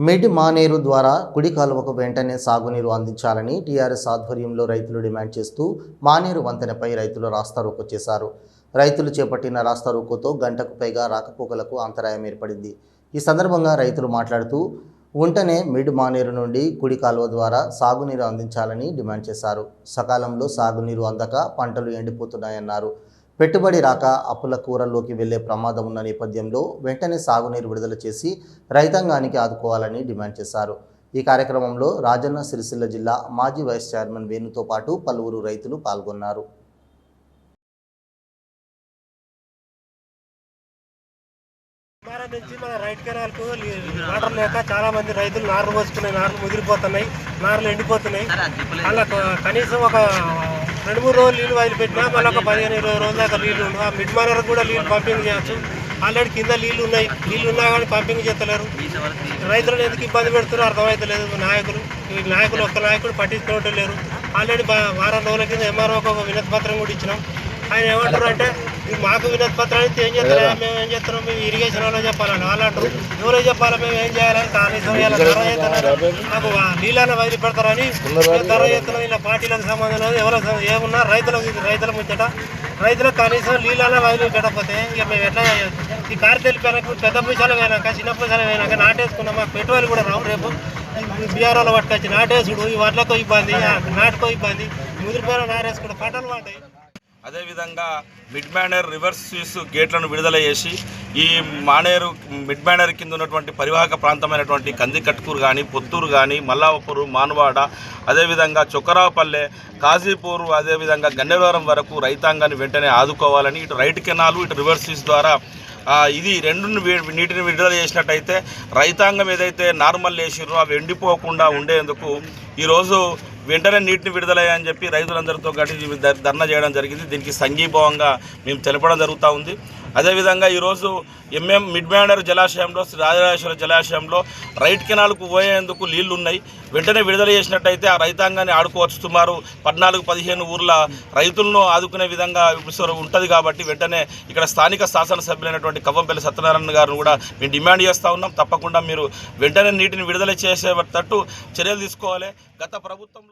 Mid Maneru ద్వారా కుడి కాలువకు వెంటనే సాగునీరు అందించాలని టీఆర్ఎస్ ఆధ్వర్యంలో రైతులు డిమాండ్ చేస్తూ మానేరు వంతెనపై రైతులు రాస్తారోకో చేశారు. రైతులు చేపట్టిన రాస్తారోకోతో గంటకు పైగా రాకపోకలకు అంతరాయం ఏర్పడింది. ఈ సందర్భంగా రైతులు మాట్లాడుతూ వెంటనే మిడ్ మానేరు నుండి కుడి కాలువ ద్వారా సాగునీరు అందించాలని డిమాండ్ చేశారు. సకాలంలో సాగునీరు అందక పంటలు ఎండిపోతున్నాయన్నారు. పెట్టుబడి రాక అప్పుల కూరల్లోకి వెళ్లే ప్రమాదం ఉన్న నేపథ్యంలో వెంటనే సాగునీరు విడుదల చేసి రైతాంగానికి ఆదుకోవాలని డిమాండ్ చేశారు. ఈ కార్యక్రమంలో రాజన్న సిరిసిల్ల జిల్లా మాజీ వైస్ చైర్మన్ వేణుతో పాటు పలువురు రైతులు పాల్గొన్నారు. నుంచి మన రైట్ కెనాల్కు వాటర్ లేక చాలా మంది రైతులు నార్లు పోసుకున్నాయి, నార్లు ముదిరిపోతున్నాయి, నార్లు ఎండిపోతున్నాయి. అలా కనీసం ఒక 2-3 రోజులు నీళ్ళు వదిలిపెట్టినా మళ్ళీ ఒక 15-20 రోజుల దాకా నీళ్ళు ఉండవు. ఆ మిడ్ మానర్ కూడా నీళ్ళు పంపింగ్ చేయొచ్చు. ఆల్రెడీ కింద నీళ్ళు ఉన్నా కానీ పంపింగ్ చేస్తలేరు. రైతులను ఎందుకు ఇబ్బంది పెడుతున్నారో అర్థమవుతలేదు. నాయకులు ఒక్క నాయకుడు పట్టించుకోవటం లేరు. ఆల్రెడీ వారం రోజుల కింద ఎంఆర్ఓకి ఒక వినతి పత్రం కూడా ఇచ్చినాం. ఆయన ఏమంటారు అంటే మాకు వినతి పత్రాలు ఏం చేస్తారా, మేము ఏం చేస్తున్నాం, మేము ఇరిగేషన్ వాళ్ళు చెప్పాలని వాళ్ళు అంటారు. ఎవరో చెప్పాలి మేము ఏం చేయాలని. కనీసం ఇలా ధర చేస్తున్నారు, నాకు నీళ్ళని వదిలి పెడతారని ధర చేస్తున్నాం. ఇలా పార్టీలకు సంబంధం లేదు, ఎవరో ఏమున్నా రైతుల ముచ్చట. రైతులకు కనీసం నీళ్ళని వదిలి పెట్టకపోతే ఇక మేము ఎట్లా ఈ కారు తెలిపాక పెద్ద పూసాలు పోయినాక చిన్న పూసాలు పోయినాక నాటేసుకున్నాం. మాకు పెట్టుబడి కూడా రావు. రేపు బీఆర్ఓలో పట్టుకొచ్చి నాటేసుడు ఈ వడ్లకో ఇబ్బంది, నాటుకో ఇబ్బంది, ముదిరిపోయిన నారేసుకుంటే పంటలు పడ్డాయి. అదేవిధంగా మిడ్ మానేర్ రివర్స్ స్విస్ గేట్లను విడుదల చేసి ఈ మిడ్ మానేర్ కింద ఉన్నటువంటి పరివాహక ప్రాంతమైనటువంటి కందికట్కూరు కానీ, పొత్తూరు కానీ, మల్లావపూరు, మానవాడ, అదేవిధంగా చొక్కరావుపల్లె, కాజీపూర్, అదేవిధంగా గన్నెవరం వరకు రైతాంగాన్ని వెంటనే ఆదుకోవాలని ఇటు రైట్ కెనాలు ఇటు రివర్స్ స్విస్ ద్వారా ఇది నీటిని విడుదల చేసినట్టయితే రైతాంగం ఏదైతే నార్మల్ వేసిర్రో అవి ఎండిపోకుండా ఉండేందుకు ఈరోజు వెంటనే నీటిని విడుదలయ్యని చెప్పి రైతులందరితో కలిసి ధర్నా చేయడం జరిగింది. దీనికి సంఘీభావంగా మేము తెలపడం జరుగుతూ ఉంది. అదేవిధంగా ఈరోజు మిడ్ మానేర్ జలాశయంలో, రాజరాజేశ్వర జలాశయంలో రైట్ కెనాల్కు పోయేందుకు నీళ్లు ఉన్నాయి. వెంటనే విడుదల చేసినట్టయితే ఆ రైతాంగాన్ని ఆడుకోవచ్చు. సుమారు 14-15 ఊర్ల రైతులను ఆదుకునే విధంగా ఉంటుంది. కాబట్టి వెంటనే ఇక్కడ స్థానిక శాసనసభ్యులైనటువంటి కవ్వంపల్లి సత్యనారాయణ గారిని కూడా మేము డిమాండ్ చేస్తూ ఉన్నాం. తప్పకుండా మీరు వెంటనే నీటిని విడుదల చేసేటట్టు చర్యలు తీసుకోవాలి. గత ప్రభుత్వంలో